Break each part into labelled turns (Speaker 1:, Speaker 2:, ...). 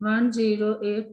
Speaker 1: 108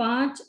Speaker 1: 5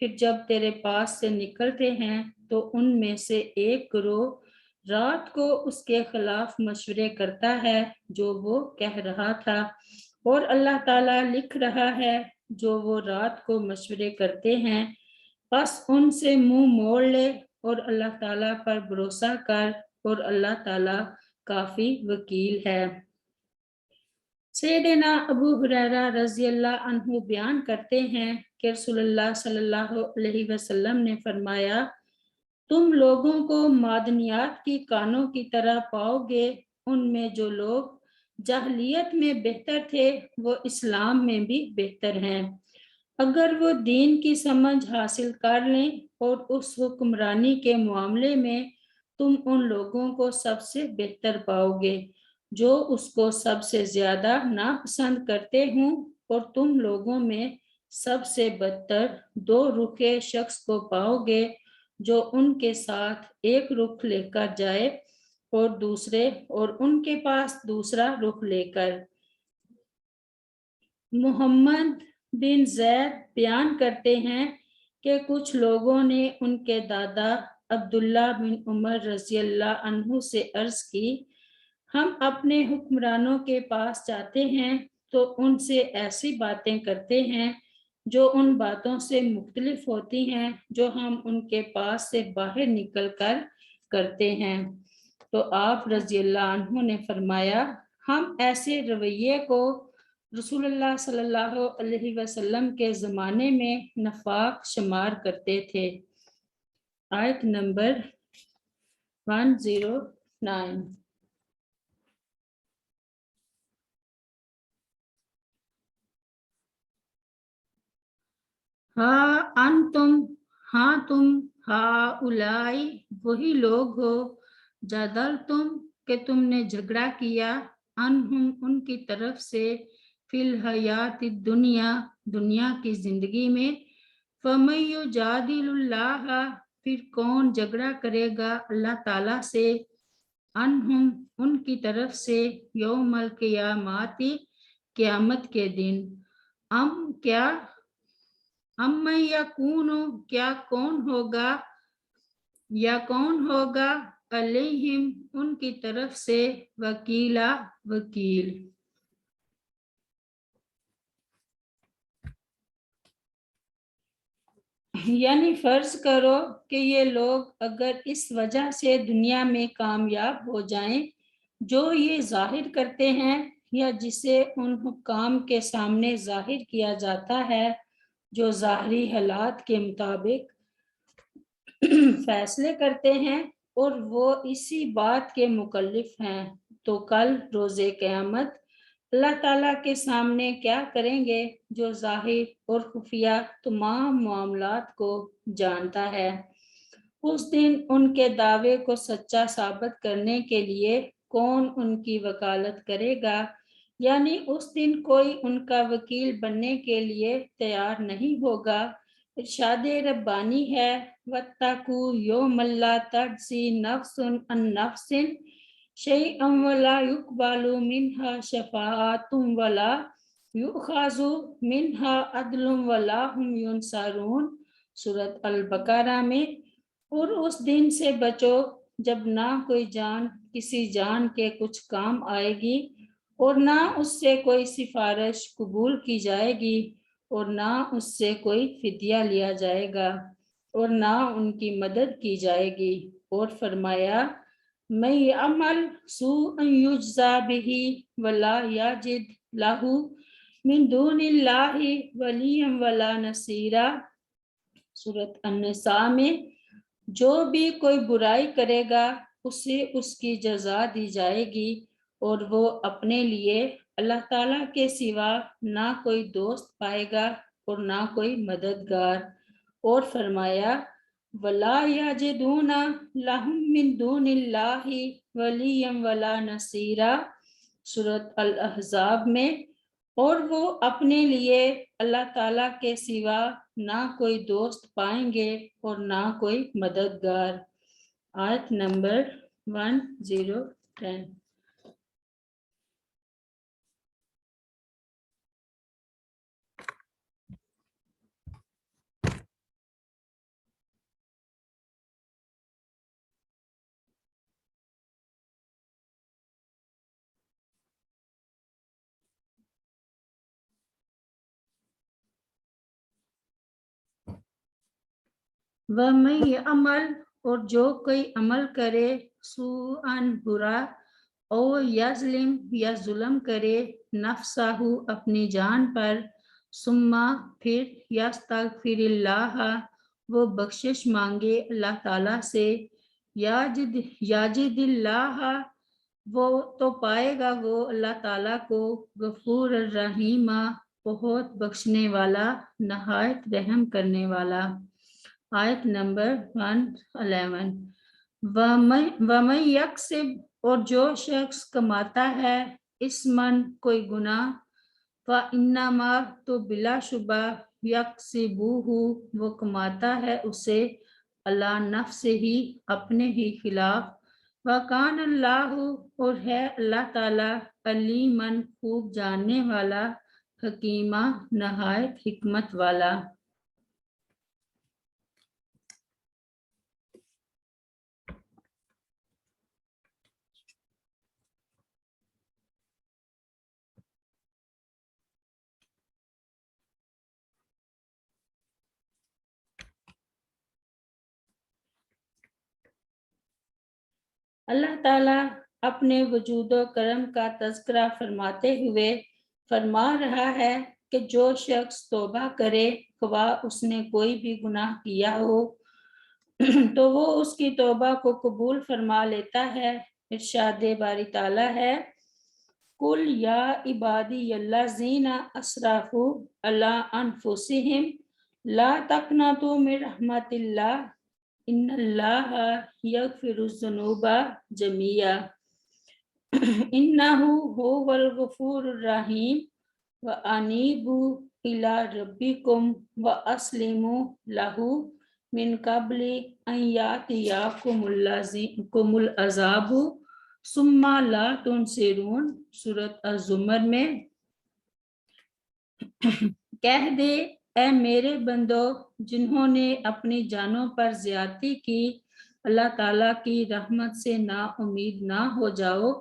Speaker 1: پھر جب تیرے پاس سے نکلتے ہیں تو ان میں سے ایک گروہ رات کو اس کے خلاف مشورے کرتا ہے جو وہ کہہ رہا تھا، اور اللہ تعالیٰ لکھ رہا ہے جو وہ رات کو مشورے کرتے ہیں، بس ان سے منہ موڑ لے اور اللہ تعالیٰ پر بھروسہ کر، اور اللہ تعالیٰ کافی وکیل ہے۔ سیدنا ابو ہریرہ رضی اللہ عنہ بیان کرتے ہیں کہ رسول اللہ صلی اللہ علیہ وسلم نے فرمایا، تم لوگوں کو معدنیات کی کانوں کی طرح پاؤ گے، ان میں جو لوگ جاہلیت میں بہتر تھے وہ اسلام میں بھی بہتر ہیں۔ اگر وہ دین کی سمجھ حاصل کر لیں اور اس حکمرانی کے معاملے میں تم ان لوگوں کو سب سے بہتر پاؤ گے جو اس کو سب سے زیادہ ناپسند کرتے ہوں، اور تم لوگوں میں سب سے بدتر دو رخے شخص کو پاؤ گے جو ان کے ساتھ ایک رخ لے کر جائے اور ان کے پاس دوسرا رخ لے کر۔ محمد بن زید بیان کرتے ہیں کہ کچھ لوگوں نے ان کے دادا عبداللہ بن عمر رضی اللہ عنہ سے عرض کی، ہم اپنے حکمرانوں کے پاس جاتے ہیں تو ان سے ایسی باتیں کرتے ہیں جو ان باتوں سے مختلف ہوتی ہیں جو ہم ان کے پاس سے باہر نکل کر کرتے ہیں۔ تو آپ رضی اللہ عنہ نے فرمایا، ہم ایسے رویے کو رسول اللہ صلی اللہ علیہ وسلم کے زمانے میں نفاق شمار کرتے تھے۔ آیت نمبر 109۔ ہاں تم اولائی وہی لوگ ہو، جادل تم کہ تم نے جھگڑا کیا، انہم ان کی طرف سے، فی الحیات دنیا کی زندگی میں، فَمَن یُجَادِلُ اللَّهَ پھر کون جھگڑا کرے گا اللہ تعالیٰ سے، انہم ان کی طرف سے، یوم القیامات قیامت کے دن، من یکون کیا کون ہوگا علیہم ان کی طرف سے وکیل۔ یعنی فرض کرو کہ یہ لوگ اگر اس وجہ سے دنیا میں کامیاب ہو جائیں جو یہ ظاہر کرتے ہیں یا جسے ان حکام کے سامنے ظاہر کیا جاتا ہے جو ظاہری حالات کے مطابق فیصلے کرتے ہیں اور وہ اسی بات کے مکلف ہیں، تو کل روز قیامت اللہ تعالیٰ کے سامنے کیا کریں گے جو ظاہر اور خفیہ تمام معاملات کو جانتا ہے۔ اس دن ان کے دعوے کو سچا ثابت کرنے کے لیے کون ان کی وکالت کرے گا، یعنی اس دن کوئی ان کا وکیل بننے کے لیے تیار نہیں ہوگا۔ ارشاد ربانی ہے، وَاتَّقُوا يَوْمًا لَا تَجْزِي نَفْسٌ عَن نَفْسٍ شَيْئًا وَلَا يُقْبَلُ مِنْهَا شَفَاعَةٌ وَلَا يُؤْخَذُ مِنْهَا عَدْلٌ وَلَا هُمْ يُنصَرُونَ، سورۃ البقرہ میں۔ اور اس دن سے بچو جب نہ کوئی جان کسی جان کے کچھ کام آئے گی، اور نہ اس سے کوئی سفارش قبول کی جائے گی، اور نہ اس سے کوئی فدیہ لیا جائے گا، اور نہ ان کی مدد کی جائے گی۔ اور فرمایا، مَن یعمل سوءا یجزا بہ ولا یجد لہ من دون اللہ ولیا ولا نصیرا، سورۃ النساء میں۔ جو بھی کوئی برائی کرے گا اسے اس کی جزا دی جائے گی، اور وہ اپنے لیے اللہ تعالیٰ کے سوا نہ کوئی دوست پائے گا اور نہ کوئی مددگار۔ اور فرمایا، وَلَا يَجِدُونَ لَهُم مِّن دُونِ اللَّهِ وَلِيًّا وَلَا نَصِيرًا، سورۃ الاحزاب میں۔ اور وہ اپنے لیے اللہ تعالیٰ کے سوا نہ کوئی دوست پائیں گے اور نہ کوئی مددگار۔ آیت نمبر 1010۔ وَمَن یعمل اور جو کوئی عمل کرے سوءً برا او یظلم یا ظلم کرے نفسہ اپنی جان پر ثم پھر یستغفر اللہ وہ بخشش مانگے اللہ تعالیٰ سے یاجد اللہ وہ تو پائے گا وہ اللہ تعالیٰ کو غفور الرحیم بہت بخشنے والا نہایت رحم کرنے والا۔ آیت نمبر 111۔ وَمَن یکسب اور جو شخص کماتا ہے اسمن کوئی گناہ فَإِنَّمَا تو بلا شبہ یکسبوہ وہ کماتا ہے اسے علی نفسہ ہی اپنے ہی خلاف وَکَانَ اللَّهُ اور ہے اللہ تعالیٰ علیمًا خوب جاننے والا حکیمہ نہایت حکمت والا۔ اللہ تعالیٰ اپنے وجود و کرم کا تذکرہ فرماتے ہوئے فرما رہا ہے کہ جو شخص توبہ کرے خواہ اس نے کوئی بھی گناہ کیا ہو تو وہ اس کی توبہ کو قبول فرما لیتا ہے۔ ارشاد باری تعالیٰ ہے قل یا عبادی الذین اسرفوا علی انفسہم لا تقنطوا من رحمت اللہ ان اللہ یغفر الذنوب جميعا انہ هو الغفور الرحیم وانیبوا الی ربکم واسلموا لہ من قبل ان یاتیکم العذاب ثم لا تنصرون۔ سورۃ الزمر میں کہہ دے اے میرے بندو جنہوں نے اپنی جانوں پر زیادتی کی اللہ تعالیٰ کی رحمت سے نا امید نہ ہو جاؤ،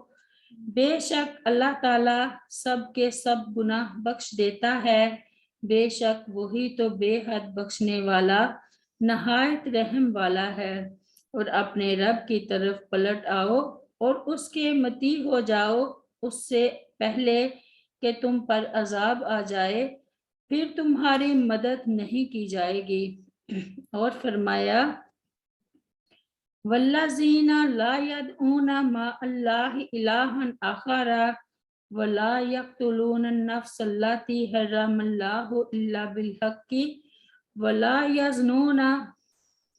Speaker 1: بے شک اللہ تعالیٰ سب کے سب گناہ بخش دیتا ہے، بے شک وہی تو بے حد بخشنے والا نہایت رحم والا ہے۔ اور اپنے رب کی طرف پلٹ آؤ اور اس کے مطیع ہو جاؤ اس سے پہلے کہ تم پر عذاب آ جائے پھر تمہاری مدد نہیں کی جائے گی۔ اور فرمایا والذین لا يدعون مع اللہ الہا آخر ولا یقتلون النفس التي حرم اللہ الا بالحق ولا یزنون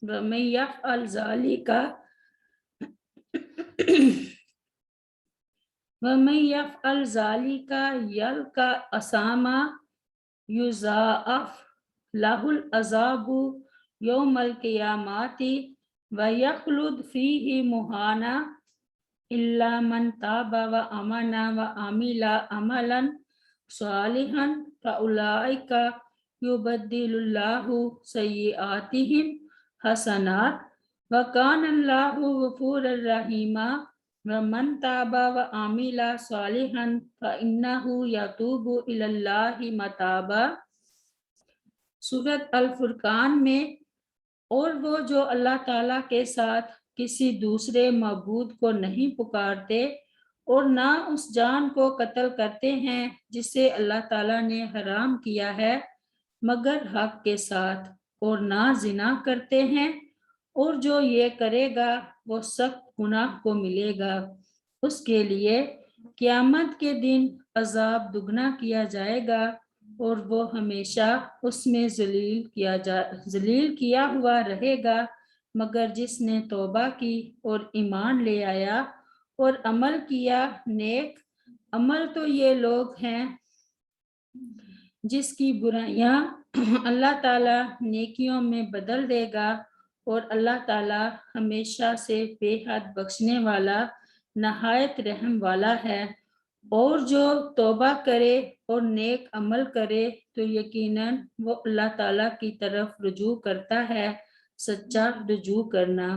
Speaker 1: ومن یفعل ذلک یلقى اثاما یضاعف لہ العذاب یوم القیامۃ ویخلد فیہ مہانا الا من تاب وآمن وعمل عملا صالحا فاولئک یبدل اللہ سیئاتہم حسنات وکان اللہ غفورا رحیما ومن تاب وعمل صالحا فإنہ یتوب الی اللہ متابا۔ سورۃ الفرقان میں اور وہ جو اللہ تعالیٰ کے ساتھ کسی دوسرے معبود کو نہیں پکارتے اور نہ اس جان کو قتل کرتے ہیں جسے اللہ تعالیٰ نے حرام کیا ہے مگر حق کے ساتھ اور نہ زنا کرتے ہیں اور جو یہ کرے گا وہ سخت گناہ کو ملے گا، اس کے لیے قیامت کے دن عذاب دگنا کیا جائے گا اور وہ ہمیشہ اس میں ذلیل کیا ہوا رہے گا مگر جس نے توبہ کی اور ایمان لے آیا اور عمل کیا نیک عمل تو یہ لوگ ہیں جس کی برائیاں اللہ تعالیٰ نیکیوں میں بدل دے گا اور اللہ تعالیٰ ہمیشہ سے بے حد بخشنے والا نہایت رحم والا ہے۔ اور جو توبہ کرے اور نیک عمل کرے تو یقیناً وہ اللہ تعالیٰ کی طرف رجوع کرتا ہے، سچا رجوع کرنا۔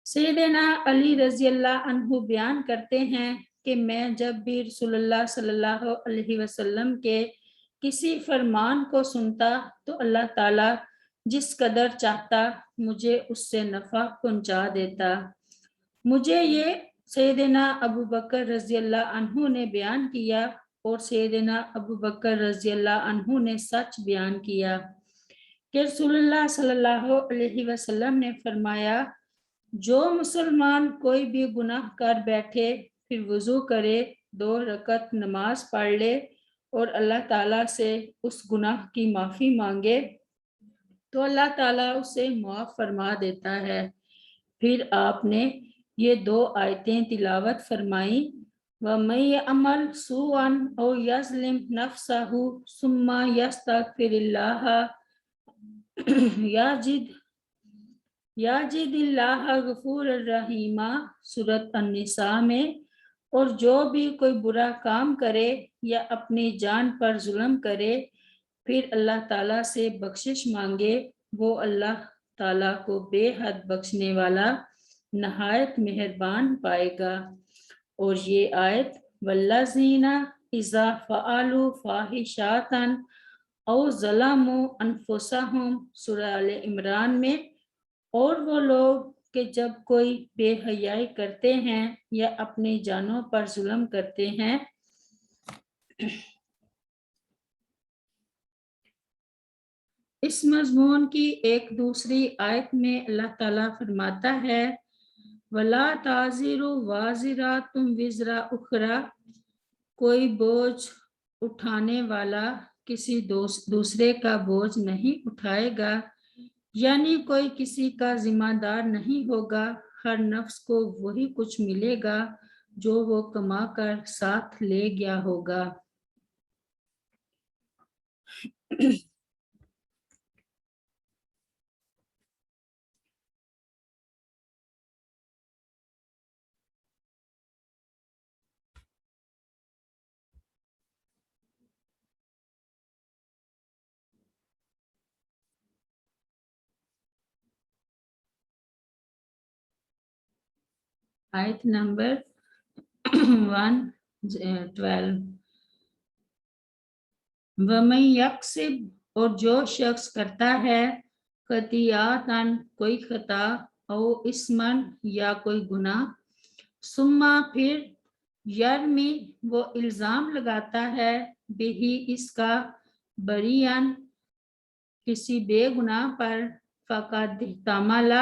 Speaker 1: سیدنا علی رضی اللہ عنہ بیان کرتے ہیں کہ میں جب بھی رسول اللہ صلی اللہ علیہ وسلم کے کسی فرمان کو سنتا تو اللہ تعالیٰ جس قدر چاہتا مجھے اس سے نفع پہنچا دیتا۔ مجھے یہ سیدنا ابو بکر رضی اللہ عنہ نے بیان کیا اور سیدنا ابو بکر رضی اللہ عنہ نے سچ بیان کیا کہ رسول اللہ صلی اللہ علیہ وسلم نے فرمایا، جو مسلمان کوئی بھی گناہ کر بیٹھے پھر وضو کرے، 2 رکعت نماز پڑھ لے اور اللہ تعالیٰ سے اس گناہ کی معافی مانگے تو اللہ تعالیٰ اسے معاف فرما دیتا ہے۔ پھر آپ نے یہ 2 آیتیں تلاوت فرمائیں، وَمَن يَعْمَلْ سُوءًا أَوْ يَظْلِمْ نَفْسَهُ ثُمَّ يَسْتَغْفِرِ اللَّهَ یجد اللہ غفور الرحیم، سورۃ النساء میں۔ اور جو بھی کوئی برا کام کرے یا اپنی جان پر ظلم کرے پھر اللہ تعالیٰ سے بخشش مانگے، وہ اللہ تعالیٰ کو بے حد بخشنے والا نہایت مہربان پائے گا۔ اور یہ آیت والذین اذا فعلوا فاحشۃ او ظلموا انفسهم، سورہ آل عمران میں۔ اور وہ لوگ کہ جب کوئی بے حیائی کرتے ہیں یا اپنی جانوں پر ظلم کرتے ہیں، اس مضمون کی ایک دوسری آیت میں اللہ تعالیٰ فرماتا ہے، وَلَا تَزِرُ وَازِرَةٌ وِزْرَ أُخْرَىٰ، کوئی بوجھ اٹھانے والا کسی دوسرے کا بوجھ نہیں اٹھائے گا، یعنی کوئی کسی کا ذمہ دار نہیں ہوگا، ہر نفس کو وہی کچھ ملے گا جو وہ کما کر ساتھ لے گیا ہوگا۔ آیت نمبر 112، وَمَن یکسب، اور جو شخص کرتا ہے، خطیئاتن، کوئی خطا، او اسمن، یا کوئی گناہ، ثم، پھر، یرمی، وہ الزام لگاتا ہے، بہی، اس کا، بریئن، کسی بے گناہ پر، فقد احتمل،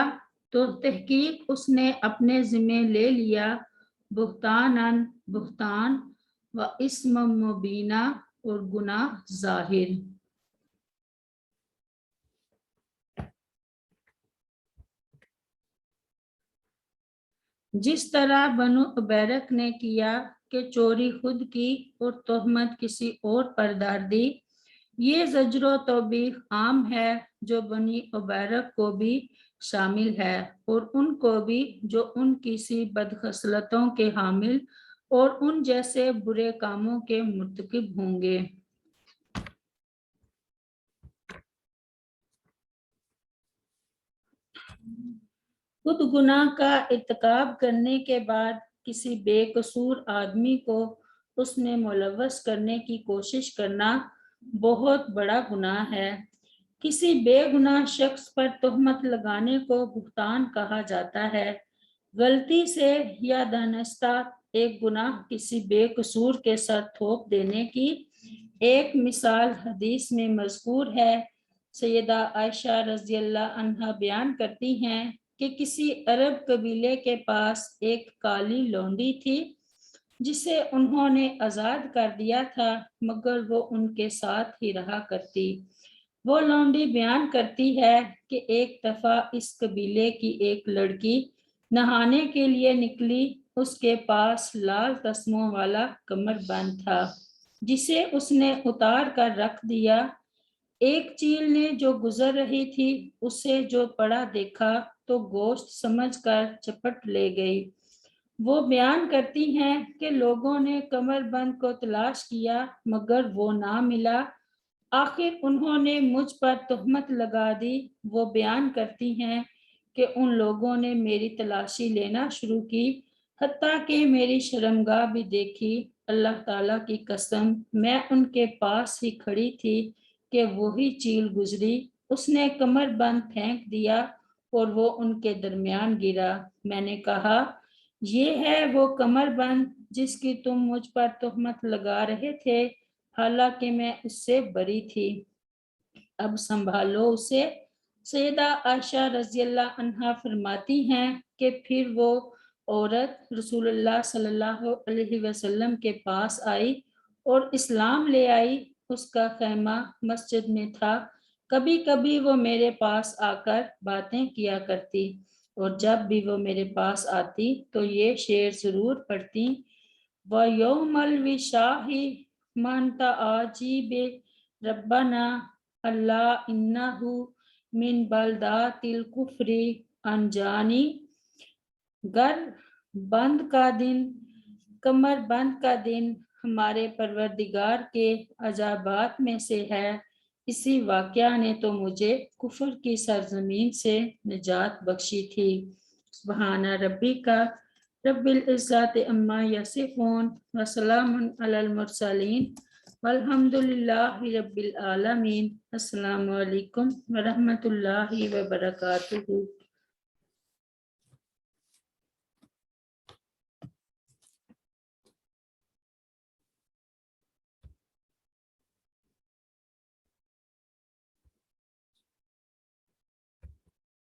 Speaker 1: تو تحقیق اس نے اپنے ذمہ لے لیا، بہتانن، بہتان، و اسم مبینہ، اور گناہ ظاہر۔ جس طرح بنو ابیرک نے کیا کہ چوری خود کی اور تہمت کسی اور پر ڈال دی، یہ زجر و توبیخ عام ہے جو بنی ابیرک کو بھی شامل ہے اور ان کو بھی جو ان کسی بدخصلتوں کے حامل اور ان جیسے برے کاموں کے مرتکب ہوں گے۔ خود گناہ کا ارتکاب کرنے کے بعد کسی بے قصور آدمی کو اس میں ملوث کرنے کی کوشش کرنا بہت بڑا گناہ ہے۔ کسی بے گناہ شخص پر تہمت لگانے کو بہتان کہا جاتا ہے۔ غلطی سے یا دانستہ ایک گناہ کسی بے قصور کے سر تھوپ دینے کی ایک مثال حدیث میں مذکور ہے۔ سیدہ عائشہ رضی اللہ عنہا بیان کرتی ہیں کہ کسی عرب قبیلے کے پاس ایک کالی لونڈی تھی جسے انہوں نے آزاد کر دیا تھا، مگر وہ ان کے ساتھ ہی رہا کرتی۔ وہ لونڈی بیان کرتی ہے کہ ایک دفعہ اس قبیلے کی ایک لڑکی نہانے کے لیے نکلی، اس کے پاس لال تسموں والا کمر بند تھا جسے اس نے اتار کر رکھ دیا۔ ایک چیل نے جو گزر رہی تھی اسے جو پڑا دیکھا تو گوشت سمجھ کر چپٹ لے گئی۔ وہ بیان کرتی ہیں کہ لوگوں نے کمر بند کو تلاش کیا مگر وہ نہ ملا، آخر انہوں نے مجھ پر تہمت لگا دی۔ وہ بیان کرتی ہیں کہ ان لوگوں نے میری تلاشی لینا شروع کی حتیٰ کہ میری شرمگاہ بھی دیکھی۔ اللہ تعالیٰ کی قسم، میں ان کے پاس ہی کھڑی تھی کہ وہی چیل گزری اس نے کمر بند پھینک دیا اور وہ ان کے درمیان گرا۔ میں نے کہا یہ ہے وہ کمر بند جس کی تم مجھ پر تہمت لگا رہے تھے، حالانکہ میں اس سے بری تھی، اب سنبھالو اسے۔ سیدہ عائشہ رضی اللہ عنہا فرماتی ہیں کہ پھر وہ عورت رسول اللہ صلی اللہ علیہ وسلم کے پاس آئی اور اسلام لے آئی۔ اس کا خیمہ مسجد میں تھا۔ کبھی کبھی وہ میرے پاس آ کر باتیں کیا کرتی اور جب بھی وہ میرے پاس آتی تو یہ شعر ضرور پڑھتی، وَيَوْمَ الْوِشَاحِ مَنْ تَعَجِبِ رَبَّنَا اللہ انہو من بلدات الکفر انجانی۔ گر بند کا دن، کمر بند کا دن ہمارے پروردگار کے عذابات میں سے ہے، اسی واقعہ نے تو مجھے کفر کی سرزمین سے نجات بخشی تھی۔ سبحان ربک رب العزت عما یصفون وسلام علی المرسلین والحمد للہ رب العالمین۔ السلام علیکم ورحمۃ اللہ وبرکاتہ۔